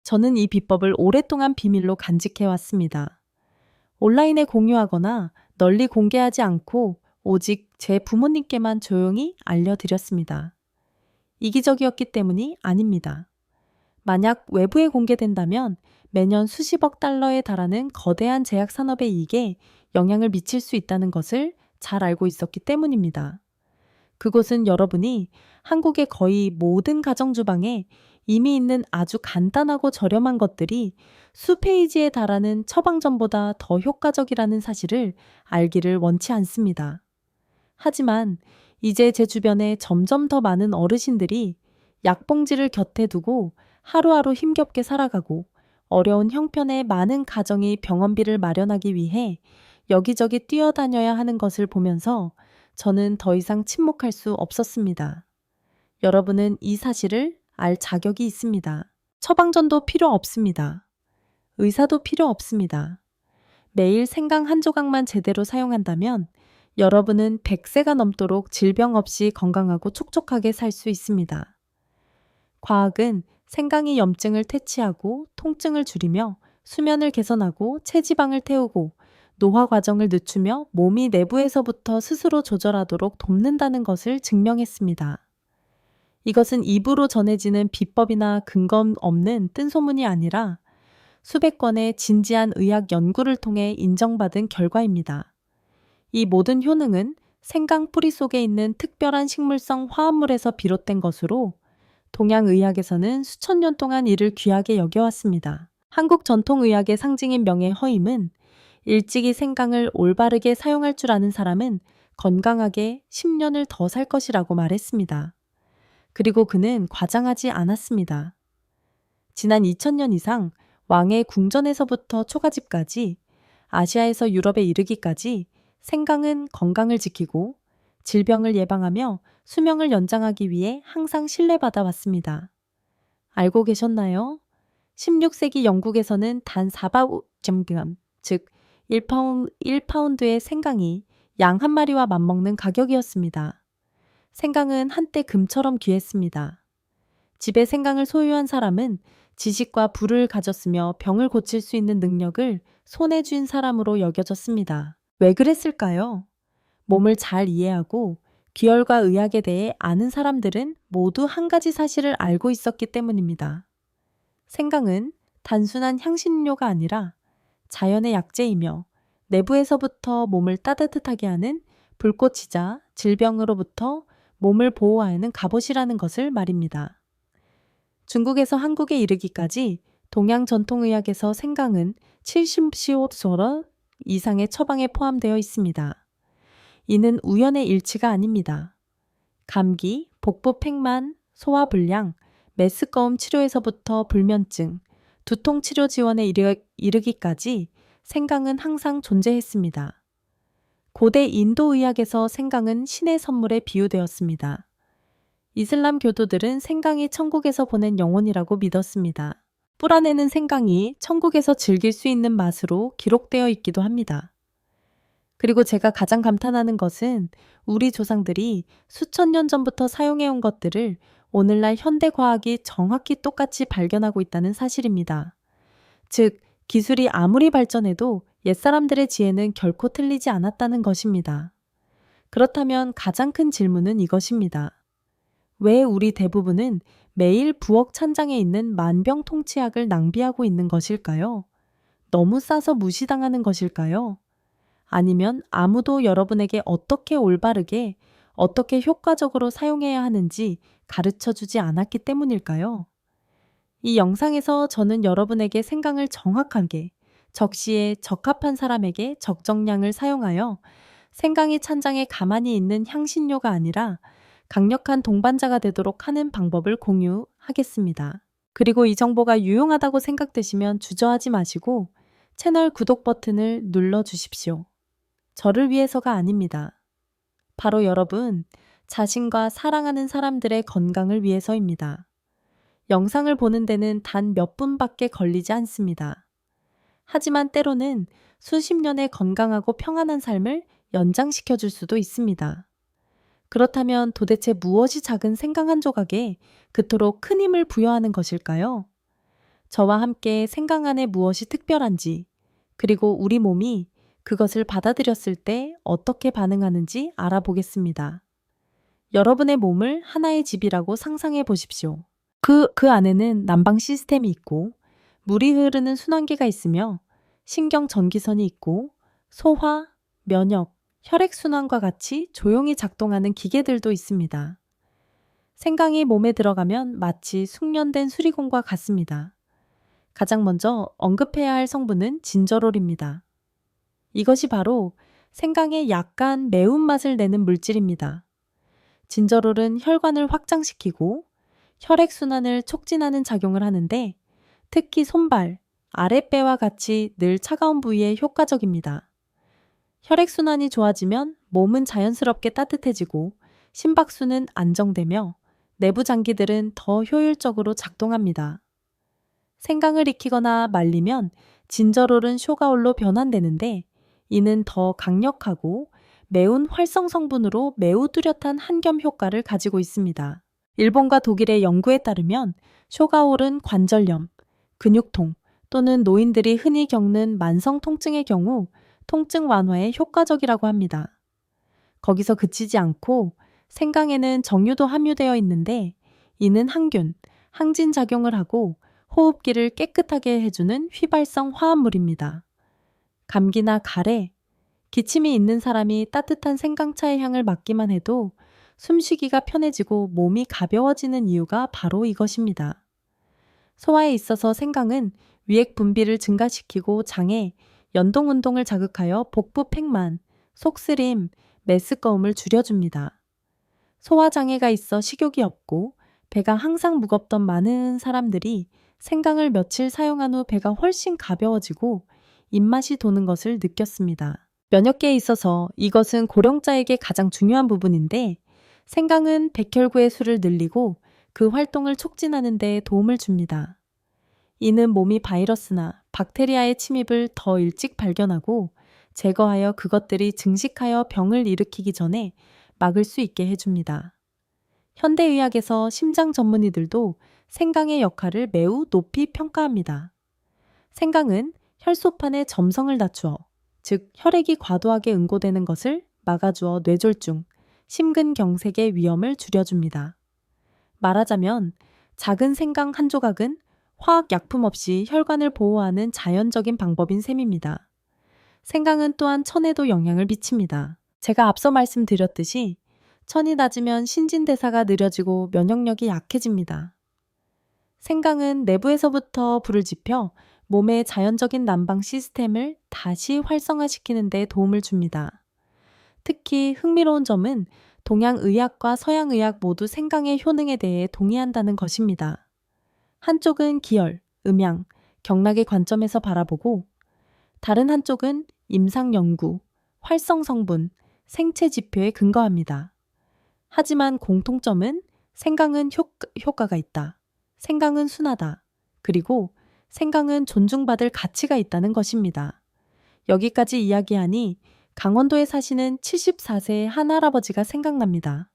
저는 이 비법을 오랫동안 비밀로 간직해 왔습니다. 온라인에 공유하거나 널리 공개하지 않고 오직 제 부모님께만 조용히 알려드렸습니다. 이기적이었기 때문이 아닙니다. 만약 외부에 공개된다면 매년 수십억 달러에 달하는 거대한 제약 산업의 이익에 영향을 미칠 수 있다는 것을 잘 알고 있었기 때문입니다. 그곳은 여러분이 한국의 거의 모든 가정주방에 이미 있는 아주 간단하고 저렴한 것들이 수페이지에 달하는 처방전보다 더 효과적이라는 사실을 알기를 원치 않습니다. 하지만 이제 제 주변에 점점 더 많은 어르신들이 약봉지를 곁에 두고 하루하루 힘겹게 살아가고 어려운 형편의 많은 가정이 병원비를 마련하기 위해 여기저기 뛰어다녀야 하는 것을 보면서 저는 더 이상 침묵할 수 없었습니다. 여러분은 이 사실을 알 자격이 있습니다. 처방전도 필요 없습니다. 의사도 필요 없습니다. 매일 생강 한 조각만 제대로 사용한다면 여러분은 100세가 넘도록 질병 없이 건강하고 촉촉하게 살 수 있습니다. 과학은 생강이 염증을 퇴치하고 통증을 줄이며 수면을 개선하고 체지방을 태우고 노화 과정을 늦추며 몸이 내부에서부터 스스로 조절하도록 돕는다는 것을 증명했습니다. 이것은 입으로 전해지는 비법이나 근거 없는 뜬소문이 아니라 수백 건의 진지한 의학 연구를 통해 인정받은 결과입니다. 이 모든 효능은 생강 뿌리 속에 있는 특별한 식물성 화합물에서 비롯된 것으로 동양의학에서는 수천 년 동안 이를 귀하게 여겨왔습니다. 한국 전통의학의 상징인 명예허임은 일찍이 생강을 올바르게 사용할 줄 아는 사람은 건강하게 10년을 더 살 것이라고 말했습니다. 그리고 그는 과장하지 않았습니다. 지난 2000년 이상 왕의 궁전에서부터 초가집까지 아시아에서 유럽에 이르기까지 생강은 건강을 지키고 질병을 예방하며 수명을 연장하기 위해 항상 신뢰받아 왔습니다. 알고 계셨나요? 16세기 영국에서는 단 4바우점gram, 즉 1파운드의 생강이 양 한 마리와 맞먹는 가격이었습니다. 생강은 한때 금처럼 귀했습니다. 집에 생강을 소유한 사람은 지식과 부를 가졌으며 병을 고칠 수 있는 능력을 손에 쥔 사람으로 여겨졌습니다. 왜 그랬을까요? 몸을 잘 이해하고 기혈과 의학에 대해 아는 사람들은 모두 한 가지 사실을 알고 있었기 때문입니다. 생강은 단순한 향신료가 아니라 자연의 약재이며 내부에서부터 몸을 따뜻하게 하는 불꽃이자 질병으로부터 몸을 보호하는 갑옷이라는 것을 말입니다. 중국에서 한국에 이르기까지 동양 전통의학에서 생강은 70시호소러 이상의 처방에 포함되어 있습니다. 이는 우연의 일치가 아닙니다. 감기, 복부 팽만, 소화불량, 메스꺼움 치료에서부터 불면증, 두통 치료 지원에 이르기까지 생강은 항상 존재했습니다. 고대 인도 의학에서 생강은 신의 선물에 비유되었습니다. 이슬람 교도들은 생강이 천국에서 보낸 영혼이라고 믿었습니다. 뿔 안에는 생강이 천국에서 즐길 수 있는 맛으로 기록되어 있기도 합니다. 그리고 제가 가장 감탄하는 것은 우리 조상들이 수천 년 전부터 사용해온 것들을 오늘날 현대과학이 정확히 똑같이 발견하고 있다는 사실입니다. 즉, 기술이 아무리 발전해도 옛사람들의 지혜는 결코 틀리지 않았다는 것입니다. 그렇다면 가장 큰 질문은 이것입니다. 왜 우리 대부분은 매일 부엌 찬장에 있는 만병통치약을 낭비하고 있는 것일까요? 너무 싸서 무시당하는 것일까요? 아니면 아무도 여러분에게 어떻게 올바르게, 어떻게 효과적으로 사용해야 하는지 가르쳐 주지 않았기 때문일까요? 이 영상에서 저는 여러분에게 생강을 정확하게, 적시에 적합한 사람에게 적정량을 사용하여 생강이 찬장에 가만히 있는 향신료가 아니라 강력한 동반자가 되도록 하는 방법을 공유하겠습니다. 그리고 이 정보가 유용하다고 생각되시면 주저하지 마시고 채널 구독 버튼을 눌러 주십시오. 저를 위해서가 아닙니다. 바로 여러분, 자신과 사랑하는 사람들의 건강을 위해서입니다. 영상을 보는 데는 단 몇 분밖에 걸리지 않습니다. 하지만 때로는 수십 년의 건강하고 평안한 삶을 연장시켜 줄 수도 있습니다. 그렇다면 도대체 무엇이 작은 생강 한 조각에 그토록 큰 힘을 부여하는 것일까요? 저와 함께 생강 안에 무엇이 특별한지, 그리고 우리 몸이 그것을 받아들였을 때 어떻게 반응하는지 알아보겠습니다. 여러분의 몸을 하나의 집이라고 상상해 보십시오. 그 안에는 난방 시스템이 있고, 물이 흐르는 순환기가 있으며, 신경 전기선이 있고, 소화, 면역, 혈액순환과 같이 조용히 작동하는 기계들도 있습니다. 생강이 몸에 들어가면 마치 숙련된 수리공과 같습니다. 가장 먼저 언급해야 할 성분은 진저롤입니다. 이것이 바로 생강의 약간 매운맛을 내는 물질입니다. 진저롤은 혈관을 확장시키고 혈액순환을 촉진하는 작용을 하는데 특히 손발, 아랫배와 같이 늘 차가운 부위에 효과적입니다. 혈액순환이 좋아지면 몸은 자연스럽게 따뜻해지고 심박수는 안정되며 내부 장기들은 더 효율적으로 작동합니다. 생강을 익히거나 말리면 진저롤은 쇼가올로 변환되는데 이는 더 강력하고 매운 활성 성분으로 매우 뚜렷한 한겸 효과를 가지고 있습니다. 일본과 독일의 연구에 따르면 쇼가올은 관절염, 근육통 또는 노인들이 흔히 겪는 만성 통증의 경우 통증 완화에 효과적이라고 합니다. 거기서 그치지 않고 생강에는 정유도 함유되어 있는데 이는 항균, 항진 작용을 하고 호흡기를 깨끗하게 해주는 휘발성 화합물입니다. 감기나 가래, 기침이 있는 사람이 따뜻한 생강차의 향을 맡기만 해도 숨쉬기가 편해지고 몸이 가벼워지는 이유가 바로 이것입니다. 소화에 있어서 생강은 위액 분비를 증가시키고 장에 연동 운동을 자극하여 복부 팽만, 속쓰림, 메스꺼움을 줄여줍니다. 소화장애가 있어 식욕이 없고 배가 항상 무겁던 많은 사람들이 생강을 며칠 사용한 후 배가 훨씬 가벼워지고 입맛이 도는 것을 느꼈습니다. 면역계에 있어서 이것은 고령자에게 가장 중요한 부분인데 생강은 백혈구의 수를 늘리고 그 활동을 촉진하는 데 도움을 줍니다. 이는 몸이 바이러스나 박테리아의 침입을 더 일찍 발견하고 제거하여 그것들이 증식하여 병을 일으키기 전에 막을 수 있게 해줍니다. 현대의학에서 심장 전문의들도 생강의 역할을 매우 높이 평가합니다. 생강은 혈소판의 점성을 낮추어, 즉 혈액이 과도하게 응고되는 것을 막아주어 뇌졸중, 심근경색의 위험을 줄여줍니다. 말하자면 작은 생강 한 조각은 화학약품 없이 혈관을 보호하는 자연적인 방법인 셈입니다. 생강은 또한 천에도 영향을 미칩니다. 제가 앞서 말씀드렸듯이 천이 낮으면 신진대사가 느려지고 면역력이 약해집니다. 생강은 내부에서부터 불을 지펴 몸의 자연적인 난방 시스템을 다시 활성화시키는 데 도움을 줍니다. 특히 흥미로운 점은 동양의학과 서양의학 모두 생강의 효능에 대해 동의한다는 것입니다. 한쪽은 기혈, 음양, 경락의 관점에서 바라보고 다른 한쪽은 임상 연구, 활성 성분, 생체 지표에 근거합니다. 하지만 공통점은 생강은 효과가 있다. 생강은 순하다. 그리고 생강은 존중받을 가치가 있다는 것입니다. 여기까지 이야기하니 강원도에 사시는 74세의 한 할아버지가 생각납니다.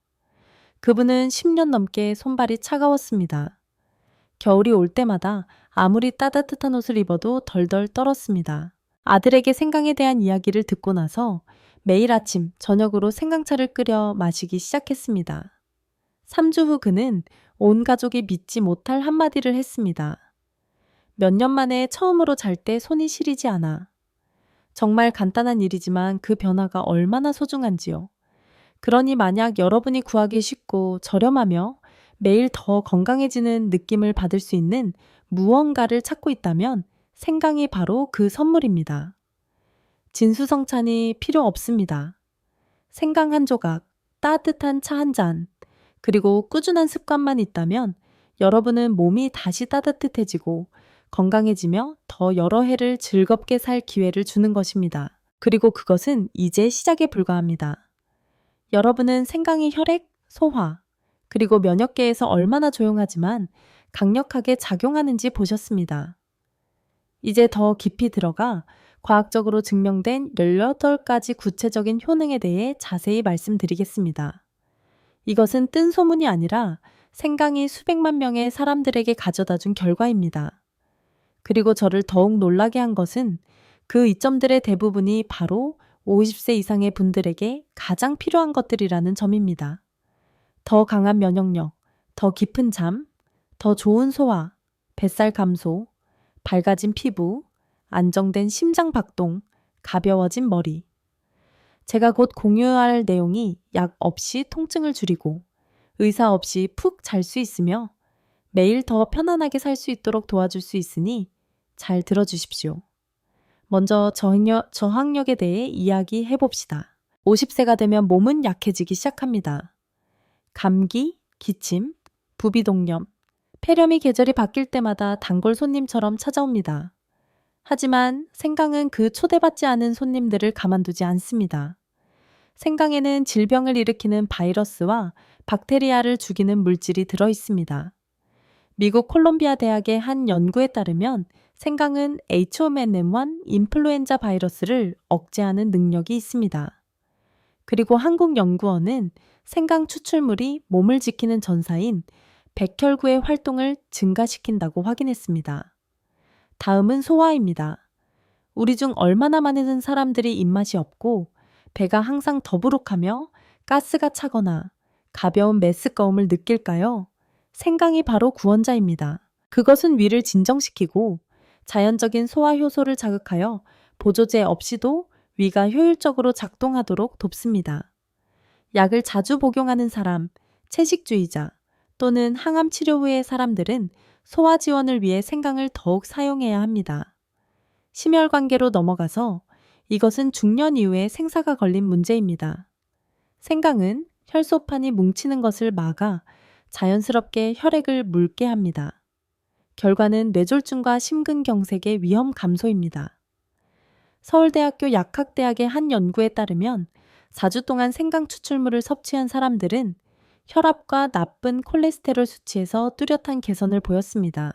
그분은 10년 넘게 손발이 차가웠습니다. 겨울이 올 때마다 아무리 따뜻한 옷을 입어도 덜덜 떨었습니다. 아들에게 생강에 대한 이야기를 듣고 나서 매일 아침, 저녁으로 생강차를 끓여 마시기 시작했습니다. 3주 후 그는 온 가족이 믿지 못할 한마디를 했습니다. 몇 년 만에 처음으로 잘 때 손이 시리지 않아. 정말 간단한 일이지만 그 변화가 얼마나 소중한지요. 그러니 만약 여러분이 구하기 쉽고 저렴하며 매일 더 건강해지는 느낌을 받을 수 있는 무언가를 찾고 있다면 생강이 바로 그 선물입니다. 진수성찬이 필요 없습니다. 생강 한 조각, 따뜻한 차 한 잔, 그리고 꾸준한 습관만 있다면 여러분은 몸이 다시 따뜻해지고 건강해지며 더 여러 해를 즐겁게 살 기회를 주는 것입니다. 그리고 그것은 이제 시작에 불과합니다. 여러분은 생강이 혈액, 소화, 그리고 면역계에서 얼마나 조용하지만 강력하게 작용하는지 보셨습니다. 이제 더 깊이 들어가 과학적으로 증명된 18가지 구체적인 효능에 대해 자세히 말씀드리겠습니다. 이것은 뜬 소문이 아니라 생강이 수백만 명의 사람들에게 가져다 준 결과입니다. 그리고 저를 더욱 놀라게 한 것은 그 이점들의 대부분이 바로 50세 이상의 분들에게 가장 필요한 것들이라는 점입니다. 더 강한 면역력, 더 깊은 잠, 더 좋은 소화, 뱃살 감소, 밝아진 피부, 안정된 심장 박동, 가벼워진 머리. 제가 곧 공유할 내용이 약 없이 통증을 줄이고 의사 없이 푹 잘 수 있으며 매일 더 편안하게 살 수 있도록 도와줄 수 있으니 잘 들어주십시오. 먼저 저항력에 대해 이야기해 봅시다. 50세가 되면 몸은 약해지기 시작합니다. 감기, 기침, 부비동염, 폐렴이 계절이 바뀔 때마다 단골 손님처럼 찾아옵니다. 하지만 생강은 그 초대받지 않은 손님들을 가만두지 않습니다. 생강에는 질병을 일으키는 바이러스와 박테리아를 죽이는 물질이 들어 있습니다. 미국 콜롬비아 대학의 한 연구에 따르면 생강은 H5N1 인플루엔자 바이러스를 억제하는 능력이 있습니다. 그리고 한국연구원은 생강 추출물이 몸을 지키는 전사인 백혈구의 활동을 증가시킨다고 확인했습니다. 다음은 소화입니다. 우리 중 얼마나 많은 사람들이 입맛이 없고 배가 항상 더부룩하며 가스가 차거나 가벼운 메스꺼움을 느낄까요? 생강이 바로 구원자입니다. 그것은 위를 진정시키고 자연적인 소화 효소를 자극하여 보조제 없이도 위가 효율적으로 작동하도록 돕습니다. 약을 자주 복용하는 사람, 채식주의자 또는 항암 치료 후의 사람들은 소화 지원을 위해 생강을 더욱 사용해야 합니다. 심혈관계로 넘어가서 이것은 중년 이후에 생사가 걸린 문제입니다. 생강은 혈소판이 뭉치는 것을 막아 자연스럽게 혈액을 묽게 합니다. 결과는 뇌졸중과 심근경색의 위험 감소입니다. 서울대학교 약학대학의 한 연구에 따르면 4주 동안 생강 추출물을 섭취한 사람들은 혈압과 나쁜 콜레스테롤 수치에서 뚜렷한 개선을 보였습니다.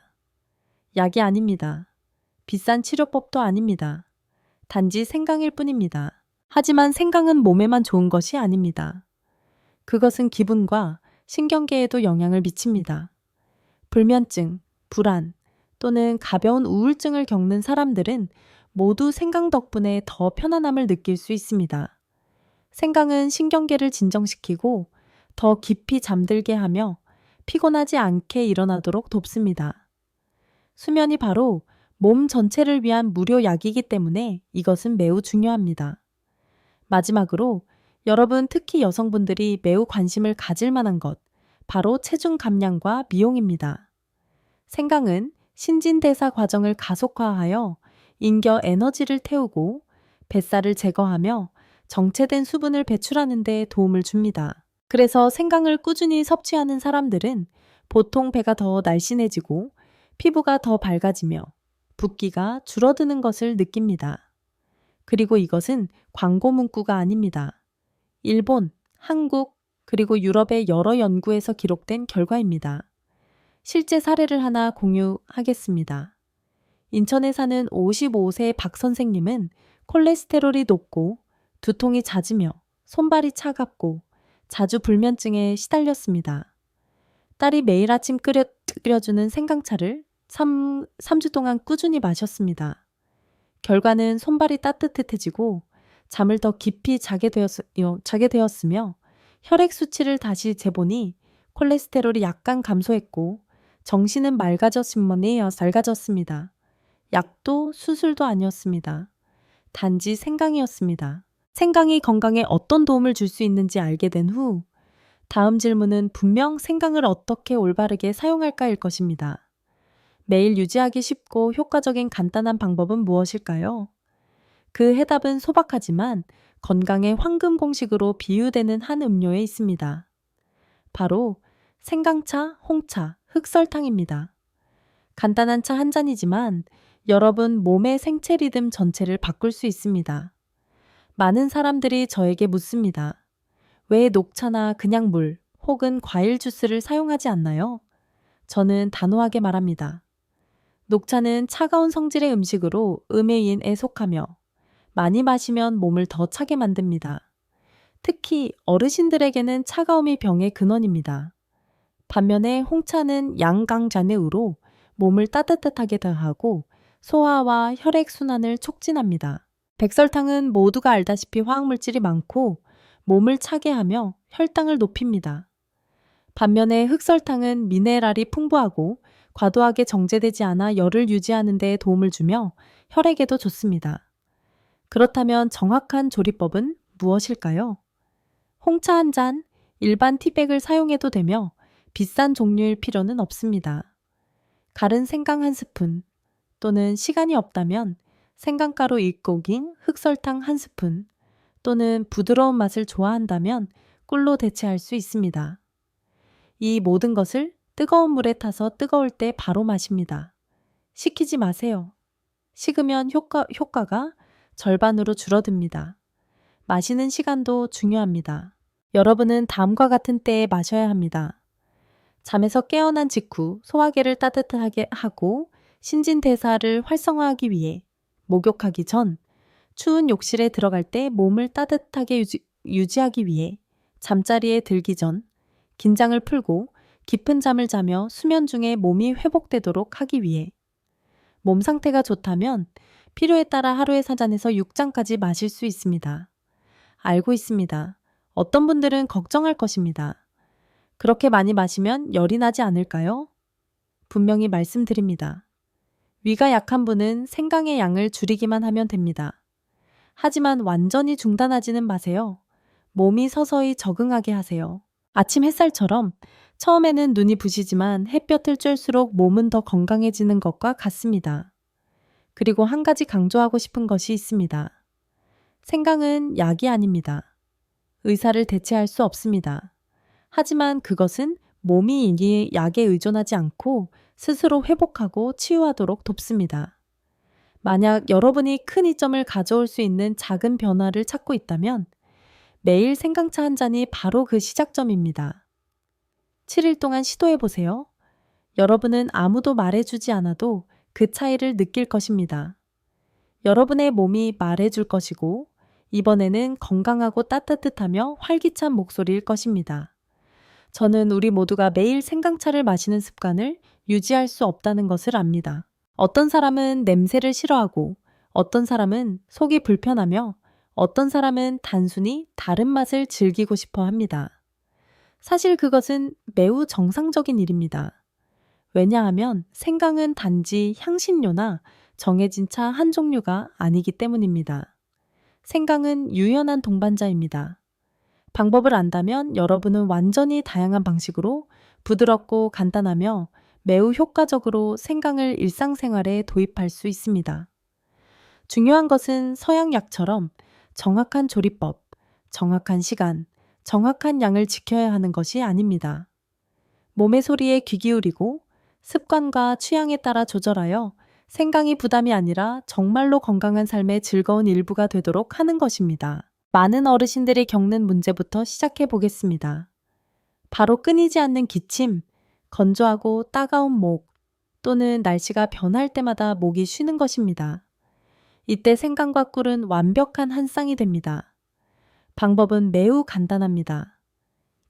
약이 아닙니다. 비싼 치료법도 아닙니다. 단지 생강일 뿐입니다. 하지만 생강은 몸에만 좋은 것이 아닙니다. 그것은 기분과 신경계에도 영향을 미칩니다. 불면증, 불안 또는 가벼운 우울증을 겪는 사람들은 모두 생강 덕분에 더 편안함을 느낄 수 있습니다. 생강은 신경계를 진정시키고 더 깊이 잠들게 하며 피곤하지 않게 일어나도록 돕습니다. 수면이 바로 몸 전체를 위한 무료 약이기 때문에 이것은 매우 중요합니다. 마지막으로 여러분, 특히 여성분들이 매우 관심을 가질 만한 것, 바로 체중 감량과 미용입니다. 생강은 신진대사 과정을 가속화하여 인겨 에너지를 태우고 뱃살을 제거하며 정체된 수분을 배출하는 데 도움을 줍니다. 그래서 생강을 꾸준히 섭취하는 사람들은 보통 배가 더 날씬해지고 피부가 더 밝아지며 붓기가 줄어드는 것을 느낍니다. 그리고 이것은 광고 문구가 아닙니다. 일본, 한국, 그리고 유럽의 여러 연구에서 기록된 결과입니다. 실제 사례를 하나 공유하겠습니다. 인천에 사는 55세 박 선생님은 콜레스테롤이 높고 두통이 잦으며 손발이 차갑고 자주 불면증에 시달렸습니다. 딸이 매일 아침 끓여주는 생강차를 3주 동안 꾸준히 마셨습니다. 결과는 손발이 따뜻해지고 잠을 더 깊이 자게 되었으며 혈액 수치를 다시 재보니 콜레스테롤이 약간 감소했고 정신은 맑아졌습니다. 약도 수술도 아니었습니다. 단지 생강이었습니다. 생강이 건강에 어떤 도움을 줄 수 있는지 알게 된 후 다음 질문은 분명 생강을 어떻게 올바르게 사용할까일 것입니다. 매일 유지하기 쉽고 효과적인 간단한 방법은 무엇일까요? 그 해답은 소박하지만 건강의 황금 공식으로 비유되는 한 음료에 있습니다. 바로 생강차, 홍차, 흑설탕입니다. 간단한 차 한 잔이지만 여러분 몸의 생체 리듬 전체를 바꿀 수 있습니다. 많은 사람들이 저에게 묻습니다. 왜 녹차나 그냥 물 혹은 과일 주스를 사용하지 않나요? 저는 단호하게 말합니다. 녹차는 차가운 성질의 음식으로 음해인에 속하며 많이 마시면 몸을 더 차게 만듭니다. 특히 어르신들에게는 차가움이 병의 근원입니다. 반면에 홍차는 양강잔해우로 몸을 따뜻하게 하고 소화와 혈액순환을 촉진합니다. 백설탕은 모두가 알다시피 화학물질이 많고 몸을 차게 하며 혈당을 높입니다. 반면에 흑설탕은 미네랄이 풍부하고 과도하게 정제되지 않아 열을 유지하는 데 도움을 주며 혈액에도 좋습니다. 그렇다면 정확한 조리법은 무엇일까요? 홍차 한 잔, 일반 티백을 사용해도 되며 비싼 종류일 필요는 없습니다. 갈은 생강 한 스푼 또는 시간이 없다면 생강가루 익고긴 흑설탕 한 스푼 또는 부드러운 맛을 좋아한다면 꿀로 대체할 수 있습니다. 이 모든 것을 뜨거운 물에 타서 뜨거울 때 바로 마십니다. 식히지 마세요. 식으면 효과가 절반으로 줄어듭니다. 마시는 시간도 중요합니다. 여러분은 다음과 같은 때에 마셔야 합니다. 잠에서 깨어난 직후 소화기를 따뜻하게 하고 신진대사를 활성화하기 위해, 목욕하기 전, 추운 욕실에 들어갈 때 몸을 따뜻하게 유지하기 위해, 잠자리에 들기 전, 긴장을 풀고 깊은 잠을 자며 수면 중에 몸이 회복되도록 하기 위해, 몸 상태가 좋다면 필요에 따라 하루에 4잔에서 6잔까지 마실 수 있습니다. 알고 있습니다. 어떤 분들은 걱정할 것입니다. 그렇게 많이 마시면 열이 나지 않을까요? 분명히 말씀드립니다. 위가 약한 분은 생강의 양을 줄이기만 하면 됩니다. 하지만 완전히 중단하지는 마세요. 몸이 서서히 적응하게 하세요. 아침 햇살처럼 처음에는 눈이 부시지만 햇볕을 쬐수록 몸은 더 건강해지는 것과 같습니다. 그리고 한 가지 강조하고 싶은 것이 있습니다. 생강은 약이 아닙니다. 의사를 대체할 수 없습니다. 하지만 그것은 몸이 이 약에 의존하지 않고 스스로 회복하고 치유하도록 돕습니다. 만약 여러분이 큰 이점을 가져올 수 있는 작은 변화를 찾고 있다면 매일 생강차 한 잔이 바로 그 시작점입니다. 7일 동안 시도해 보세요. 여러분은 아무도 말해주지 않아도 그 차이를 느낄 것입니다. 여러분의 몸이 말해줄 것이고 이번에는 건강하고 따뜻하며 활기찬 목소리일 것입니다. 저는 우리 모두가 매일 생강차를 마시는 습관을 유지할 수 없다는 것을 압니다. 어떤 사람은 냄새를 싫어하고 어떤 사람은 속이 불편하며 어떤 사람은 단순히 다른 맛을 즐기고 싶어 합니다. 사실 그것은 매우 정상적인 일입니다. 왜냐하면 생강은 단지 향신료나 정해진 차 한 종류가 아니기 때문입니다. 생강은 유연한 동반자입니다. 방법을 안다면 여러분은 완전히 다양한 방식으로 부드럽고 간단하며 매우 효과적으로 생강을 일상생활에 도입할 수 있습니다. 중요한 것은 서양약처럼 정확한 조리법, 정확한 시간, 정확한 양을 지켜야 하는 것이 아닙니다. 몸의 소리에 귀 기울이고 습관과 취향에 따라 조절하여 생강이 부담이 아니라 정말로 건강한 삶의 즐거운 일부가 되도록 하는 것입니다. 많은 어르신들이 겪는 문제부터 시작해 보겠습니다. 바로 끊이지 않는 기침, 건조하고 따가운 목, 또는 날씨가 변할 때마다 목이 쉬는 것입니다. 이때 생강과 꿀은 완벽한 한 쌍이 됩니다. 방법은 매우 간단합니다.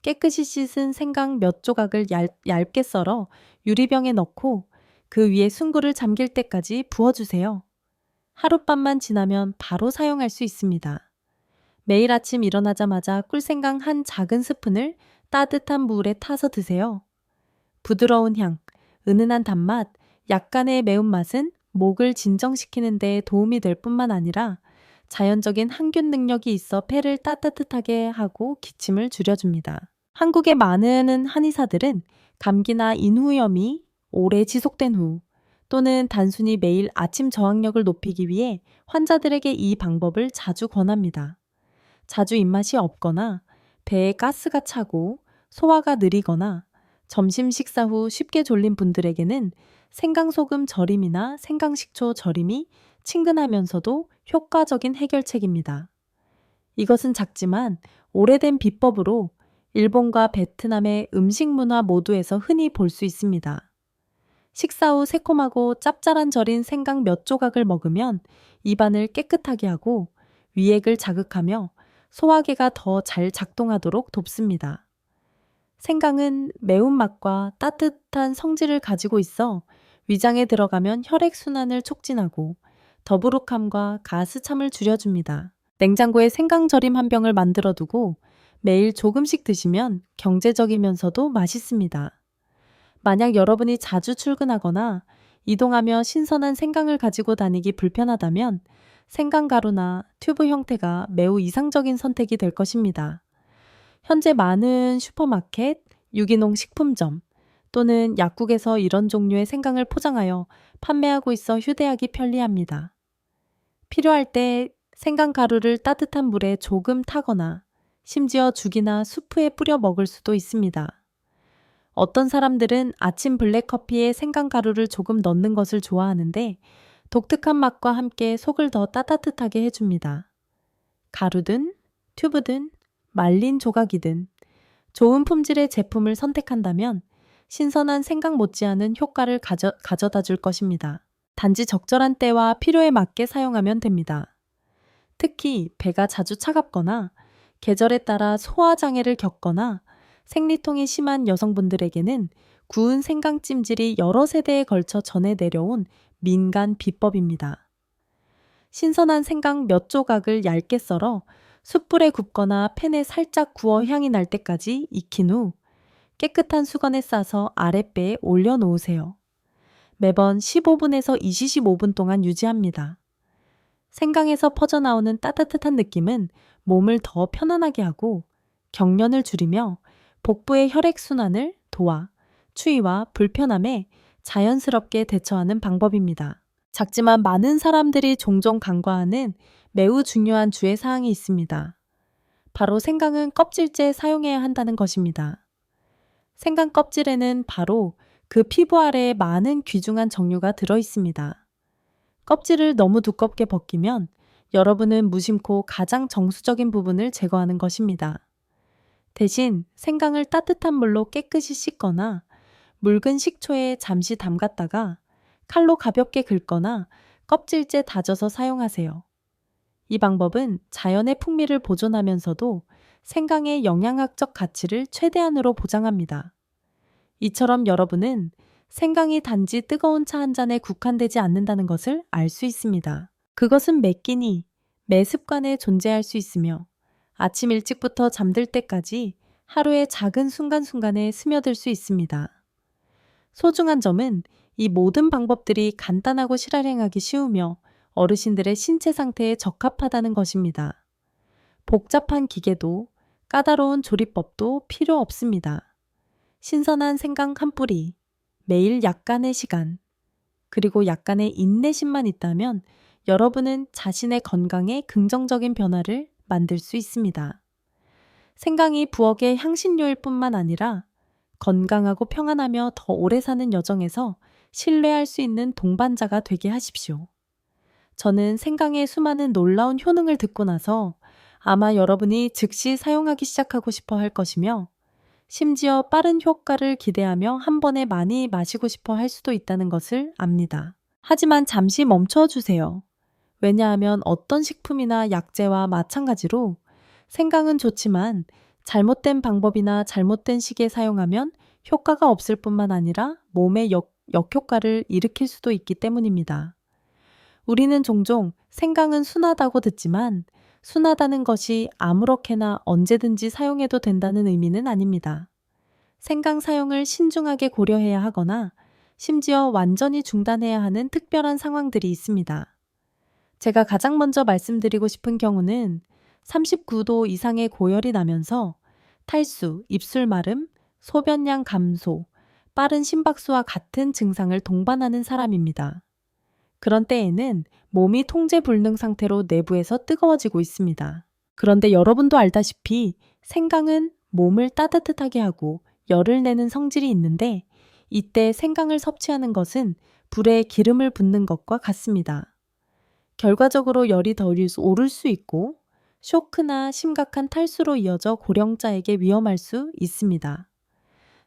깨끗이 씻은 생강 몇 조각을 얇게 썰어 유리병에 넣고 그 위에 숨구를 잠길 때까지 부어주세요. 하룻밤만 지나면 바로 사용할 수 있습니다. 매일 아침 일어나자마자 꿀생강 한 작은 스푼을 따뜻한 물에 타서 드세요. 부드러운 향, 은은한 단맛, 약간의 매운맛은 목을 진정시키는 데 도움이 될 뿐만 아니라 자연적인 항균 능력이 있어 폐를 따뜻하게 하고 기침을 줄여줍니다. 한국의 많은 한의사들은 감기나 인후염이 오래 지속된 후 또는 단순히 매일 아침 저항력을 높이기 위해 환자들에게 이 방법을 자주 권합니다. 자주 입맛이 없거나 배에 가스가 차고 소화가 느리거나 점심 식사 후 쉽게 졸린 분들에게는 생강소금 절임이나 생강식초 절임이 친근하면서도 효과적인 해결책입니다. 이것은 작지만 오래된 비법으로 일본과 베트남의 음식 문화 모두에서 흔히 볼 수 있습니다. 식사 후 새콤하고 짭짤한 절인 생강 몇 조각을 먹으면 입안을 깨끗하게 하고 위액을 자극하며 소화기가 더 잘 작동하도록 돕습니다. 생강은 매운맛과 따뜻한 성질을 가지고 있어 위장에 들어가면 혈액순환을 촉진하고 더부룩함과 가스참을 줄여줍니다. 냉장고에 생강절임 한 병을 만들어 두고 매일 조금씩 드시면 경제적이면서도 맛있습니다. 만약 여러분이 자주 출근하거나 이동하며 신선한 생강을 가지고 다니기 불편하다면 생강가루나 튜브 형태가 매우 이상적인 선택이 될 것입니다. 현재 많은 슈퍼마켓, 유기농 식품점 또는 약국에서 이런 종류의 생강을 포장하여 판매하고 있어 휴대하기 편리합니다. 필요할 때 생강가루를 따뜻한 물에 조금 타거나 심지어 죽이나 수프에 뿌려 먹을 수도 있습니다. 어떤 사람들은 아침 블랙커피에 생강가루를 조금 넣는 것을 좋아하는데 독특한 맛과 함께 속을 더 따뜻하게 해줍니다. 가루든 튜브든 말린 조각이든 좋은 품질의 제품을 선택한다면 신선한 생강 못지않은 효과를 가져다 줄 것입니다. 단지 적절한 때와 필요에 맞게 사용하면 됩니다. 특히 배가 자주 차갑거나 계절에 따라 소화장애를 겪거나 생리통이 심한 여성분들에게는 구운 생강 찜질이 여러 세대에 걸쳐 전해 내려온 민간 비법입니다. 신선한 생강 몇 조각을 얇게 썰어 숯불에 굽거나 팬에 살짝 구워 향이 날 때까지 익힌 후 깨끗한 수건에 싸서 아랫배에 올려놓으세요. 매번 15분에서 25분 동안 유지합니다. 생강에서 퍼져나오는 따뜻한 느낌은 몸을 더 편안하게 하고 경련을 줄이며 복부의 혈액순환을 도와 추위와 불편함에 자연스럽게 대처하는 방법입니다. 작지만 많은 사람들이 종종 간과하는 매우 중요한 주의사항이 있습니다. 바로 생강은 껍질째 사용해야 한다는 것입니다. 생강 껍질에는 바로 그 피부 아래에 많은 귀중한 정류가 들어 있습니다. 껍질을 너무 두껍게 벗기면 여러분은 무심코 가장 정수적인 부분을 제거하는 것입니다. 대신 생강을 따뜻한 물로 깨끗이 씻거나 묽은 식초에 잠시 담갔다가 칼로 가볍게 긁거나 껍질째 다져서 사용하세요. 이 방법은 자연의 풍미를 보존하면서도 생강의 영양학적 가치를 최대한으로 보장합니다. 이처럼 여러분은 생강이 단지 뜨거운 차 한 잔에 국한되지 않는다는 것을 알 수 있습니다. 그것은 매 끼니, 매 습관에 존재할 수 있으며 아침 일찍부터 잠들 때까지 하루의 작은 순간순간에 스며들 수 있습니다. 소중한 점은 이 모든 방법들이 간단하고 실행하기 쉬우며 어르신들의 신체 상태에 적합하다는 것입니다. 복잡한 기계도 까다로운 조리법도 필요 없습니다. 신선한 생강 한 뿌리, 매일 약간의 시간, 그리고 약간의 인내심만 있다면 여러분은 자신의 건강에 긍정적인 변화를 만들 수 있습니다. 생강이 부엌의 향신료일 뿐만 아니라 건강하고 평안하며 더 오래 사는 여정에서 신뢰할 수 있는 동반자가 되게 하십시오. 저는 생강의 수많은 놀라운 효능을 듣고 나서 아마 여러분이 즉시 사용하기 시작하고 싶어 할 것이며 심지어 빠른 효과를 기대하며 한 번에 많이 마시고 싶어 할 수도 있다는 것을 압니다. 하지만 잠시 멈춰 주세요. 왜냐하면 어떤 식품이나 약재와 마찬가지로 생강은 좋지만 잘못된 방법이나 잘못된 시기에 사용하면 효과가 없을 뿐만 아니라 몸에 역효과를 일으킬 수도 있기 때문입니다. 우리는 종종 생강은 순하다고 듣지만 순하다는 것이 아무렇게나 언제든지 사용해도 된다는 의미는 아닙니다. 생강 사용을 신중하게 고려해야 하거나 심지어 완전히 중단해야 하는 특별한 상황들이 있습니다. 제가 가장 먼저 말씀드리고 싶은 경우는 39도 이상의 고열이 나면서 탈수, 입술 마름, 소변량 감소, 빠른 심박수와 같은 증상을 동반하는 사람입니다. 그런 때에는 몸이 통제 불능 상태로 내부에서 뜨거워지고 있습니다. 그런데 여러분도 알다시피 생강은 몸을 따뜻하게 하고 열을 내는 성질이 있는데 이때 생강을 섭취하는 것은 불에 기름을 붓는 것과 같습니다. 결과적으로 열이 더 오를 수 있고 쇼크나 심각한 탈수로 이어져 고령자에게 위험할 수 있습니다.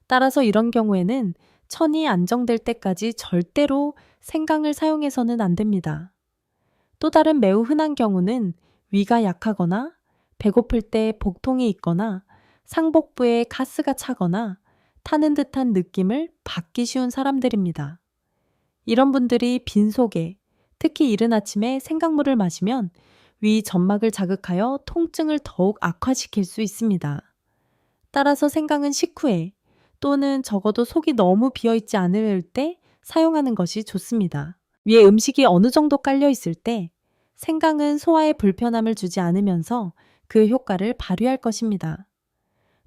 따라서 이런 경우에는 천이 안정될 때까지 절대로 생강을 사용해서는 안 됩니다. 또 다른 매우 흔한 경우는 위가 약하거나 배고플 때 복통이 있거나 상복부에 가스가 차거나 타는 듯한 느낌을 받기 쉬운 사람들입니다. 이런 분들이 빈속에, 특히 이른 아침에 생강물을 마시면 위 점막을 자극하여 통증을 더욱 악화시킬 수 있습니다. 따라서 생강은 식후에 또는 적어도 속이 너무 비어있지 않을 때 사용하는 것이 좋습니다. 위에 음식이 어느 정도 깔려 있을 때 생강은 소화에 불편함을 주지 않으면서 그 효과를 발휘할 것입니다.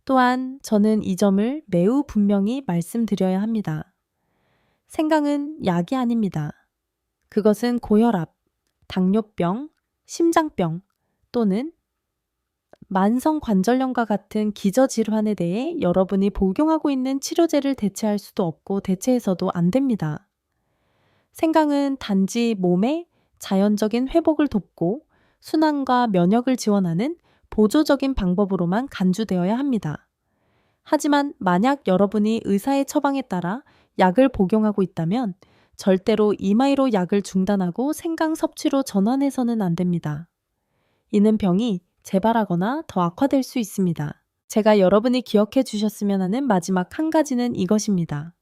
또한 저는 이 점을 매우 분명히 말씀드려야 합니다. 생강은 약이 아닙니다. 그것은 고혈압, 당뇨병, 심장병 또는 만성관절염과 같은 기저질환에 대해 여러분이 복용하고 있는 치료제를 대체할 수도 없고 대체해서도 안 됩니다. 생강은 단지 몸의 자연적인 회복을 돕고 순환과 면역을 지원하는 보조적인 방법으로만 간주되어야 합니다. 하지만 만약 여러분이 의사의 처방에 따라 약을 복용하고 있다면 절대로 임하이로 약을 중단하고 생강 섭취로 전환해서는 안 됩니다. 이는 병이 재발하거나 더 악화될 수 있습니다. 제가 여러분이 기억해 주셨으면 하는 마지막 한 가지는 이것입니다.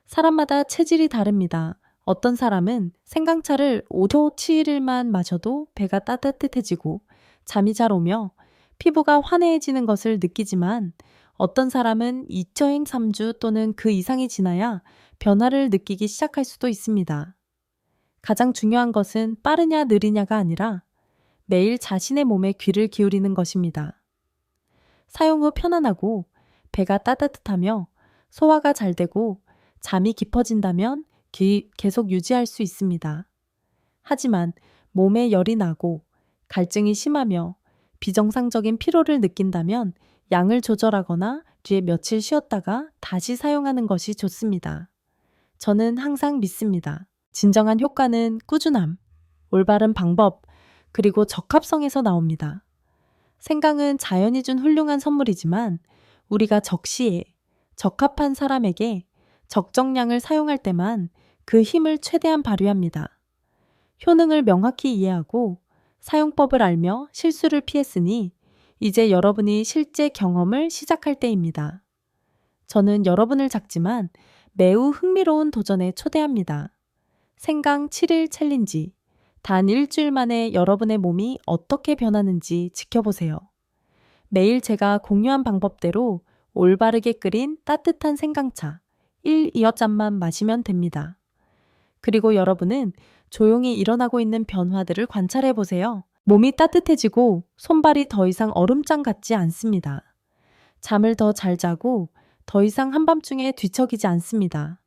사람마다 체질이 다릅니다. 어떤 사람은 생강차를 5초 7일만 마셔도 배가 따뜻해지고 잠이 잘 오며 피부가 환해지는 것을 느끼지만 어떤 사람은 2처행 3주 또는 그 이상이 지나야 변화를 느끼기 시작할 수도 있습니다. 가장 중요한 것은 빠르냐 느리냐가 아니라 매일 자신의 몸에 귀를 기울이는 것입니다. 사용 후 편안하고 배가 따뜻하며 소화가 잘 되고 잠이 깊어진다면 계속 유지할 수 있습니다. 하지만 몸에 열이 나고 갈증이 심하며 비정상적인 피로를 느낀다면 양을 조절하거나 뒤에 며칠 쉬었다가 다시 사용하는 것이 좋습니다. 저는 항상 믿습니다. 진정한 효과는 꾸준함, 올바른 방법, 그리고 적합성에서 나옵니다. 생강은 자연이 준 훌륭한 선물이지만 우리가 적시에 적합한 사람에게 적정량을 사용할 때만 그 힘을 최대한 발휘합니다. 효능을 명확히 이해하고 사용법을 알며 실수를 피했으니 이제 여러분이 실제 경험을 시작할 때입니다. 저는 여러분을 작지만 매우 흥미로운 도전에 초대합니다. 생강 7일 챌린지. 단 일주일 만에 여러분의 몸이 어떻게 변하는지 지켜보세요. 매일 제가 공유한 방법대로 올바르게 끓인 따뜻한 생강차 1~2잔만 마시면 됩니다. 그리고 여러분은 조용히 일어나고 있는 변화들을 관찰해 보세요. 몸이 따뜻해지고 손발이 더 이상 얼음장 같지 않습니다. 잠을 더 잘 자고 더 이상 한밤중에 뒤척이지 않습니다.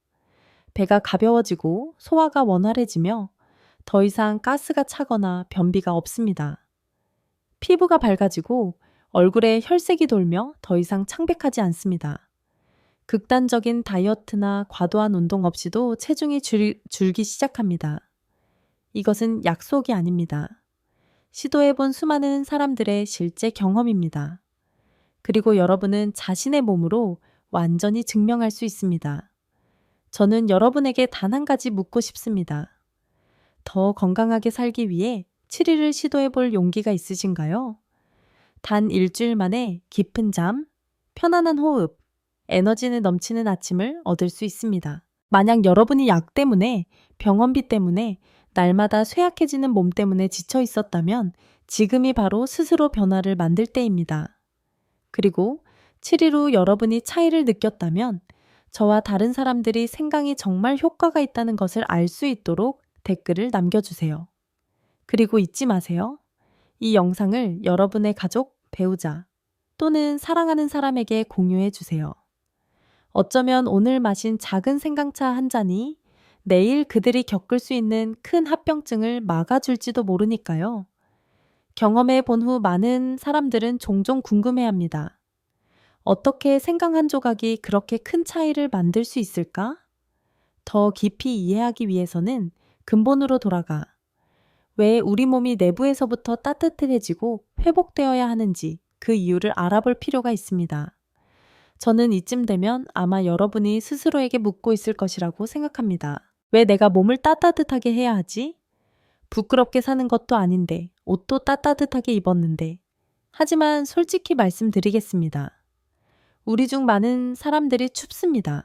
배가 가벼워지고 소화가 원활해지며 더 이상 가스가 차거나 변비가 없습니다. 피부가 밝아지고 얼굴에 혈색이 돌며 더 이상 창백하지 않습니다. 극단적인 다이어트나 과도한 운동 없이도 체중이 줄기 시작합니다. 이것은 약속이 아닙니다. 시도해본 수많은 사람들의 실제 경험입니다. 그리고 여러분은 자신의 몸으로 완전히 증명할 수 있습니다. 저는 여러분에게 단 한 가지 묻고 싶습니다. 더 건강하게 살기 위해 7일을 시도해볼 용기가 있으신가요? 단 일주일 만에 깊은 잠, 편안한 호흡, 에너지는 넘치는 아침을 얻을 수 있습니다. 만약 여러분이 약 때문에, 병원비 때문에, 날마다 쇠약해지는 몸 때문에 지쳐 있었다면 지금이 바로 스스로 변화를 만들 때입니다. 그리고 7일 후 여러분이 차이를 느꼈다면 저와 다른 사람들이 생강이 정말 효과가 있다는 것을 알 수 있도록 댓글을 남겨주세요. 그리고 잊지 마세요. 이 영상을 여러분의 가족, 배우자 또는 사랑하는 사람에게 공유해 주세요. 어쩌면 오늘 마신 작은 생강차 한 잔이 내일 그들이 겪을 수 있는 큰 합병증을 막아줄지도 모르니까요. 경험해 본 후 많은 사람들은 종종 궁금해합니다. 어떻게 생강 한 조각이 그렇게 큰 차이를 만들 수 있을까? 더 깊이 이해하기 위해서는 근본으로 돌아가 왜 우리 몸이 내부에서부터 따뜻해지고 회복되어야 하는지 그 이유를 알아볼 필요가 있습니다. 저는 이쯤 되면 아마 여러분이 스스로에게 묻고 있을 것이라고 생각합니다. 왜 내가 몸을 따뜻하게 해야 하지? 부끄럽게 사는 것도 아닌데, 옷도 따뜻하게 입었는데. 하지만 솔직히 말씀드리겠습니다. 우리 중 많은 사람들이 춥습니다.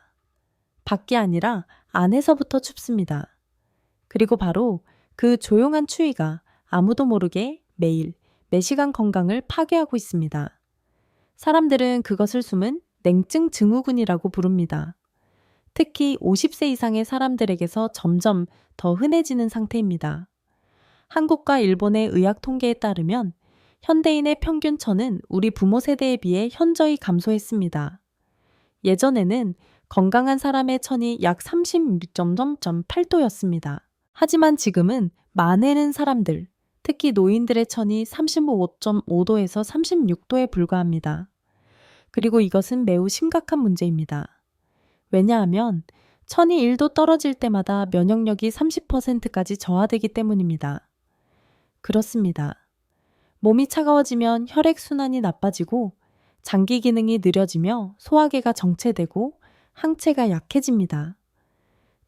밖이 아니라 안에서부터 춥습니다. 그리고 바로 그 조용한 추위가 아무도 모르게 매일 매시간 건강을 파괴하고 있습니다. 사람들은 그것을 숨은 냉증 증후군이라고 부릅니다. 특히 50세 이상의 사람들에게서 점점 더 흔해지는 상태입니다. 한국과 일본의 의학 통계에 따르면 현대인의 평균 처는 우리 부모 세대에 비해 현저히 감소했습니다. 예전에는 건강한 사람의 천이 약 36.8도였습니다. 하지만 지금은 많은 사람들, 특히 노인들의 천이 35.5도에서 36도에 불과합니다. 그리고 이것은 매우 심각한 문제입니다. 왜냐하면 천이 1도 떨어질 때마다 면역력이 30%까지 저하되기 때문입니다. 그렇습니다. 몸이 차가워지면 혈액순환이 나빠지고 장기 기능이 느려지며 소화계가 정체되고 항체가 약해집니다.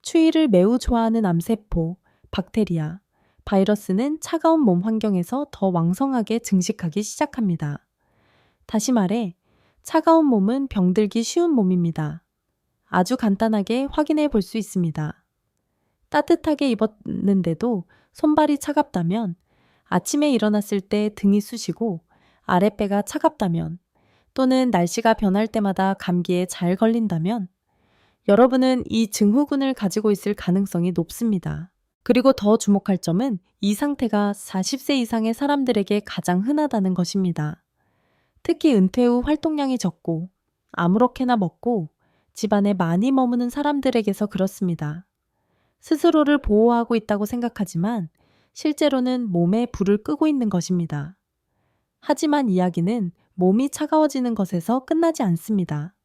추위를 매우 좋아하는 암세포, 박테리아, 바이러스는 차가운 몸 환경에서 더 왕성하게 증식하기 시작합니다. 다시 말해, 차가운 몸은 병들기 쉬운 몸입니다. 아주 간단하게 확인해 볼 수 있습니다. 따뜻하게 입었는데도 손발이 차갑다면, 아침에 일어났을 때 등이 쑤시고 아랫배가 차갑다면, 또는 날씨가 변할 때마다 감기에 잘 걸린다면, 여러분은 이 증후군을 가지고 있을 가능성이 높습니다. 그리고 더 주목할 점은 이 상태가 40세 이상의 사람들에게 가장 흔하다는 것입니다. 특히 은퇴 후 활동량이 적고 아무렇게나 먹고 집안에 많이 머무는 사람들에게서 그렇습니다. 스스로를 보호하고 있다고 생각하지만 실제로는 몸에 불을 끄고 있는 것입니다. 하지만 이야기는 몸이 차가워지는 것에서 끝나지 않습니다.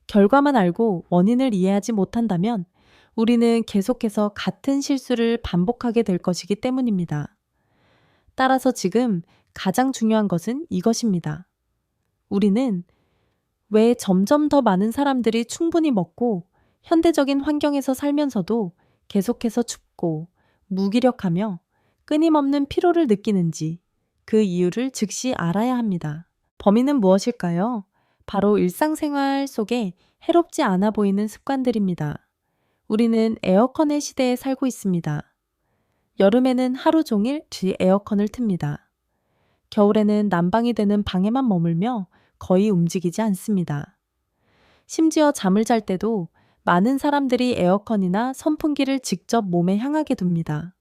결과만 알고 원인을 이해하지 못한다면 우리는 계속해서 같은 실수를 반복하게 될 것이기 때문입니다. 따라서 지금 가장 중요한 것은 이것입니다. 우리는 왜 점점 더 많은 사람들이 충분히 먹고 현대적인 환경에서 살면서도 계속해서 춥고 무기력하며 끊임없는 피로를 느끼는지 그 이유를 즉시 알아야 합니다. 범인은 무엇일까요? 바로 일상생활 속에 해롭지 않아 보이는 습관들입니다. 우리는 에어컨의 시대에 살고 있습니다. 여름에는 하루 종일 에어컨을 틉니다. 겨울에는 난방이 되는 방에만 머물며 거의 움직이지 않습니다. 심지어 잠을 잘 때도 많은 사람들이 에어컨이나 선풍기를 직접 몸에 향하게 둡니다.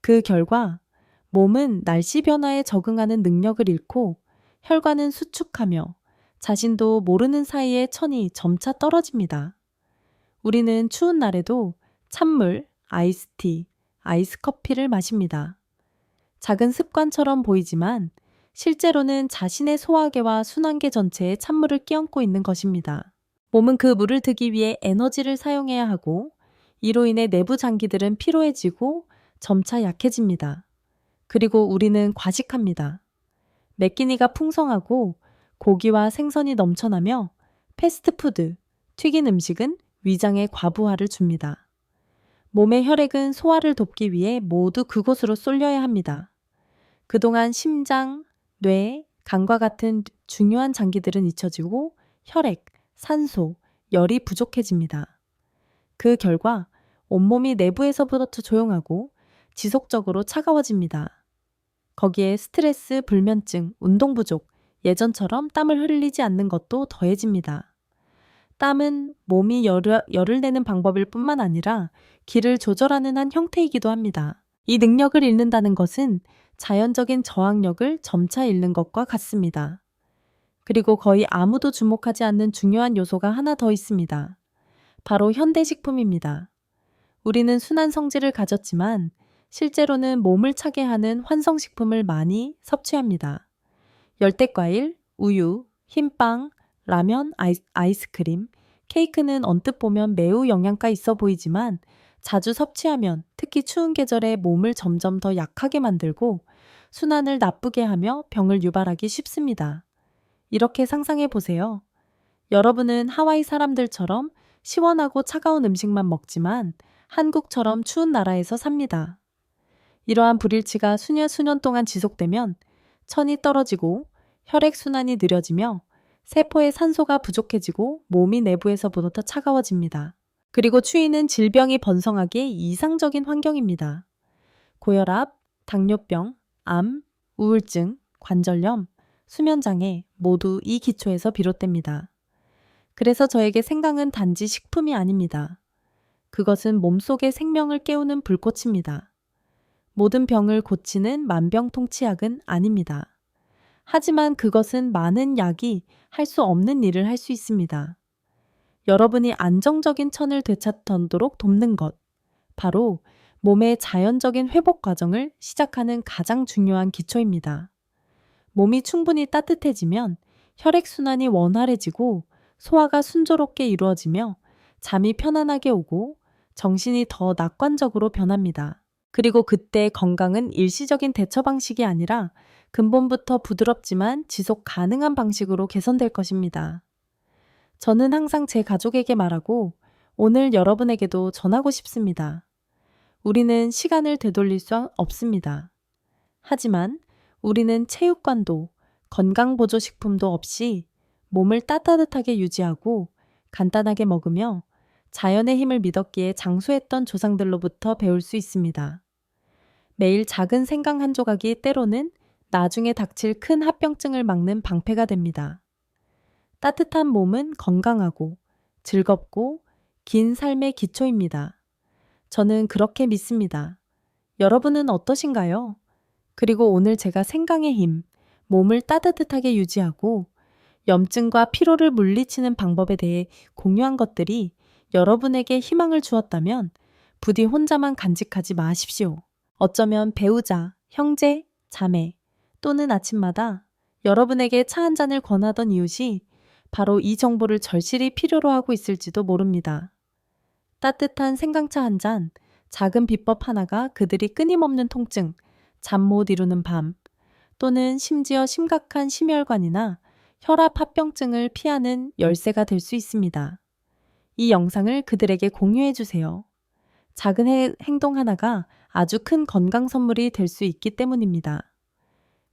그 결과 몸은 날씨 변화에 적응하는 능력을 잃고 혈관은 수축하며 자신도 모르는 사이에 천이 점차 떨어집니다. 우리는 추운 날에도 찬물, 아이스티, 아이스커피를 마십니다. 작은 습관처럼 보이지만 실제로는 자신의 소화계와 순환계 전체에 찬물을 끼얹고 있는 것입니다. 몸은 그 물을 드기 위해 에너지를 사용해야 하고 이로 인해 내부 장기들은 피로해지고 점차 약해집니다. 그리고 우리는 과식합니다. 매끼니가 풍성하고 고기와 생선이 넘쳐나며 패스트푸드, 튀긴 음식은 위장에 과부하를 줍니다. 몸의 혈액은 소화를 돕기 위해 모두 그곳으로 쏠려야 합니다. 그동안 심장, 뇌, 간과 같은 중요한 장기들은 잊혀지고 혈액, 산소, 열이 부족해집니다. 그 결과 온몸이 내부에서부터 조용하고 지속적으로 차가워집니다. 거기에 스트레스, 불면증, 운동 부족, 예전처럼 땀을 흘리지 않는 것도 더해집니다. 땀은 몸이 열을 내는 방법일 뿐만 아니라 기를 조절하는 한 형태이기도 합니다. 이 능력을 잃는다는 것은 자연적인 저항력을 점차 잃는 것과 같습니다. 그리고 거의 아무도 주목하지 않는 중요한 요소가 하나 더 있습니다. 바로 현대식품입니다. 우리는 순한 성질을 가졌지만 실제로는 몸을 차게 하는 환성식품을 많이 섭취합니다. 열대과일, 우유, 흰빵, 라면, 아이스크림, 케이크는 언뜻 보면 매우 영양가 있어 보이지만 자주 섭취하면 특히 추운 계절에 몸을 점점 더 약하게 만들고 순환을 나쁘게 하며 병을 유발하기 쉽습니다. 이렇게 상상해 보세요. 여러분은 하와이 사람들처럼 시원하고 차가운 음식만 먹지만 한국처럼 추운 나라에서 삽니다. 이러한 불일치가 수년 동안 지속되면 천이 떨어지고 혈액순환이 느려지며 세포의 산소가 부족해지고 몸이 내부에서부터 차가워집니다. 그리고 추위는 질병이 번성하기에 이상적인 환경입니다. 고혈압, 당뇨병, 암, 우울증, 관절염, 수면장애 모두 이 기초에서 비롯됩니다. 그래서 저에게 생강은 단지 식품이 아닙니다. 그것은 몸속의 생명을 깨우는 불꽃입니다. 모든 병을 고치는 만병통치약은 아닙니다. 하지만 그것은 많은 약이 할 수 없는 일을 할 수 있습니다. 여러분이 안정적인 천을 되찾도록 돕는 것, 바로 몸의 자연적인 회복 과정을 시작하는 가장 중요한 기초입니다. 몸이 충분히 따뜻해지면 혈액순환이 원활해지고 소화가 순조롭게 이루어지며 잠이 편안하게 오고 정신이 더 낙관적으로 변합니다. 그리고 그때 건강은 일시적인 대처 방식이 아니라 근본부터 부드럽지만 지속 가능한 방식으로 개선될 것입니다. 저는 항상 제 가족에게 말하고 오늘 여러분에게도 전하고 싶습니다. 우리는 시간을 되돌릴 수 없습니다. 하지만 우리는 체육관도 건강보조식품도 없이 몸을 따뜻하게 유지하고 간단하게 먹으며 자연의 힘을 믿었기에 장수했던 조상들로부터 배울 수 있습니다. 매일 작은 생강 한 조각이 때로는 나중에 닥칠 큰 합병증을 막는 방패가 됩니다. 따뜻한 몸은 건강하고 즐겁고 긴 삶의 기초입니다. 저는 그렇게 믿습니다. 여러분은 어떠신가요? 그리고 오늘 제가 생강의 힘, 몸을 따뜻하게 유지하고 염증과 피로를 물리치는 방법에 대해 공유한 것들이 여러분에게 희망을 주었다면 부디 혼자만 간직하지 마십시오. 어쩌면 배우자, 형제, 자매 또는 아침마다 여러분에게 차 한 잔을 권하던 이웃이 바로 이 정보를 절실히 필요로 하고 있을지도 모릅니다. 따뜻한 생강차 한 잔, 작은 비법 하나가 그들이 끊임없는 통증, 잠 못 이루는 밤, 또는 심지어 심각한 심혈관이나 혈압 합병증을 피하는 열쇠가 될 수 있습니다. 이 영상을 그들에게 공유해 주세요. 작은 행동 하나가 아주 큰 건강 선물이 될 수 있기 때문입니다.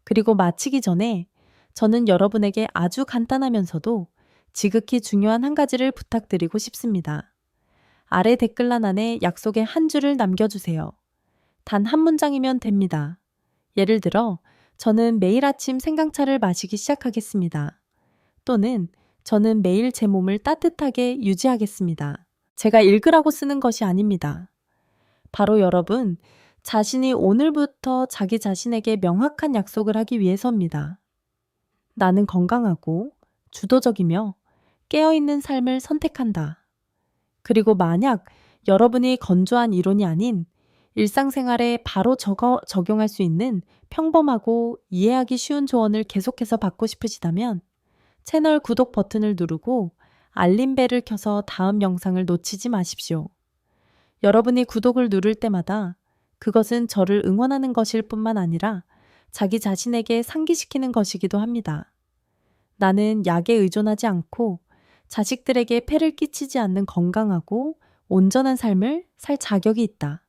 그리고 마치기 전에 저는 여러분에게 아주 간단하면서도 지극히 중요한 한 가지를 부탁드리고 싶습니다. 아래 댓글란 안에 약속의 한 줄을 남겨주세요. 단 한 문장이면 됩니다. 예를 들어, 저는 매일 아침 생강차를 마시기 시작하겠습니다. 또는 저는 매일 제 몸을 따뜻하게 유지하겠습니다. 제가 읽으라고 쓰는 것이 아닙니다. 바로 여러분 자신이 오늘부터 자기 자신에게 명확한 약속을 하기 위해서입니다. 나는 건강하고 주도적이며 깨어있는 삶을 선택한다. 그리고 만약 여러분이 건조한 이론이 아닌 일상생활에 바로 적용할 수 있는 평범하고 이해하기 쉬운 조언을 계속해서 받고 싶으시다면 채널 구독 버튼을 누르고 알림벨을 켜서 다음 영상을 놓치지 마십시오. 여러분이 구독을 누를 때마다 그것은 저를 응원하는 것일 뿐만 아니라 자기 자신에게 상기시키는 것이기도 합니다. 나는 약에 의존하지 않고 자식들에게 폐를 끼치지 않는 건강하고 온전한 삶을 살 자격이 있다.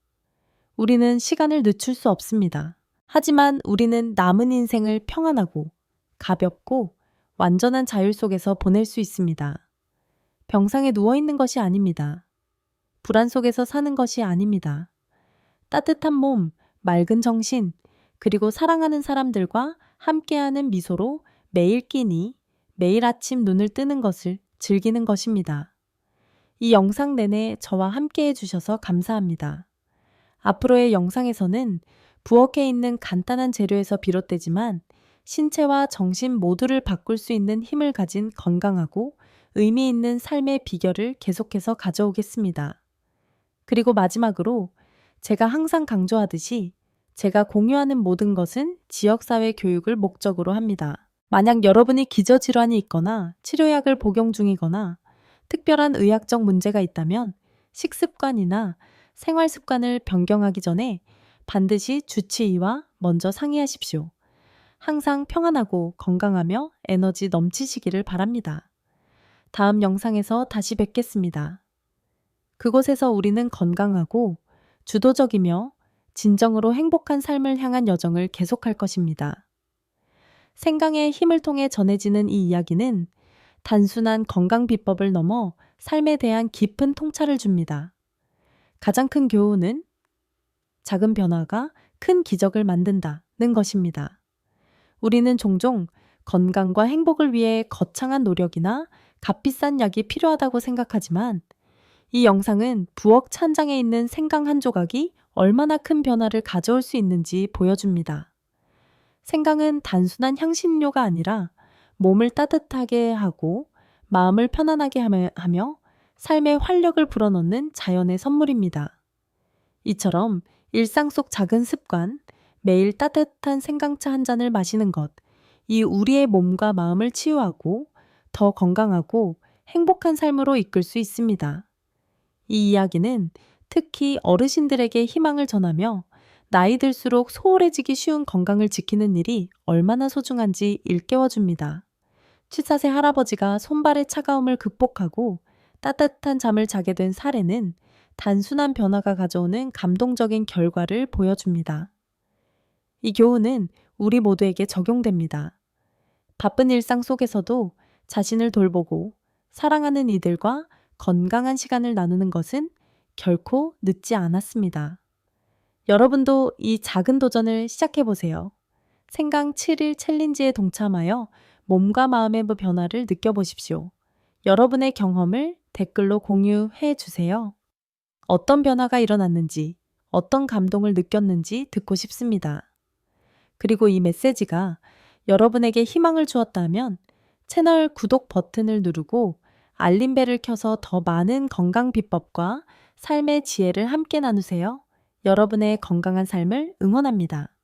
우리는 시간을 늦출 수 없습니다. 하지만 우리는 남은 인생을 평안하고 가볍고 완전한 자율 속에서 보낼 수 있습니다. 병상에 누워있는 것이 아닙니다. 불안 속에서 사는 것이 아닙니다. 따뜻한 몸, 맑은 정신, 그리고 사랑하는 사람들과 함께하는 미소로 매일 끼니, 매일 아침 눈을 뜨는 것을 즐기는 것입니다. 이 영상 내내 저와 함께 해주셔서 감사합니다. 앞으로의 영상에서는 부엌에 있는 간단한 재료에서 비롯되지만 신체와 정신 모두를 바꿀 수 있는 힘을 가진 건강하고 의미 있는 삶의 비결을 계속해서 가져오겠습니다. 그리고 마지막으로 제가 항상 강조하듯이 제가 공유하는 모든 것은 지역사회 교육을 목적으로 합니다. 만약 여러분이 기저질환이 있거나 치료약을 복용 중이거나 특별한 의학적 문제가 있다면 식습관이나 생활습관을 변경하기 전에 반드시 주치의와 먼저 상의하십시오. 항상 평안하고 건강하며 에너지 넘치시기를 바랍니다. 다음 영상에서 다시 뵙겠습니다. 그곳에서 우리는 건강하고 주도적이며 진정으로 행복한 삶을 향한 여정을 계속할 것입니다. 생강의 힘을 통해 전해지는 이 이야기는 단순한 건강 비법을 넘어 삶에 대한 깊은 통찰을 줍니다. 가장 큰 교훈은 작은 변화가 큰 기적을 만든다는 것입니다. 우리는 종종 건강과 행복을 위해 거창한 노력이나 값비싼 약이 필요하다고 생각하지만 이 영상은 부엌 찬장에 있는 생강 한 조각이 얼마나 큰 변화를 가져올 수 있는지 보여줍니다. 생강은 단순한 향신료가 아니라 몸을 따뜻하게 하고 마음을 편안하게 하며 삶의 활력을 불어넣는 자연의 선물입니다. 이처럼 일상 속 작은 습관, 매일 따뜻한 생강차 한 잔을 마시는 것, 이 우리의 몸과 마음을 치유하고 더 건강하고 행복한 삶으로 이끌 수 있습니다. 이 이야기는 특히 어르신들에게 희망을 전하며 나이 들수록 소홀해지기 쉬운 건강을 지키는 일이 얼마나 소중한지 일깨워줍니다. 취사세 할아버지가 손발의 차가움을 극복하고 따뜻한 잠을 자게 된 사례는 단순한 변화가 가져오는 감동적인 결과를 보여줍니다. 이 교훈은 우리 모두에게 적용됩니다. 바쁜 일상 속에서도 자신을 돌보고 사랑하는 이들과 건강한 시간을 나누는 것은 결코 늦지 않았습니다. 여러분도 이 작은 도전을 시작해보세요. 생강 7일 챌린지에 동참하여 몸과 마음의 변화를 느껴보십시오. 여러분의 경험을 댓글로 공유해 주세요. 어떤 변화가 일어났는지, 어떤 감동을 느꼈는지 듣고 싶습니다. 그리고 이 메시지가 여러분에게 희망을 주었다면 채널 구독 버튼을 누르고 알림벨을 켜서 더 많은 건강 비법과 삶의 지혜를 함께 나누세요. 여러분의 건강한 삶을 응원합니다.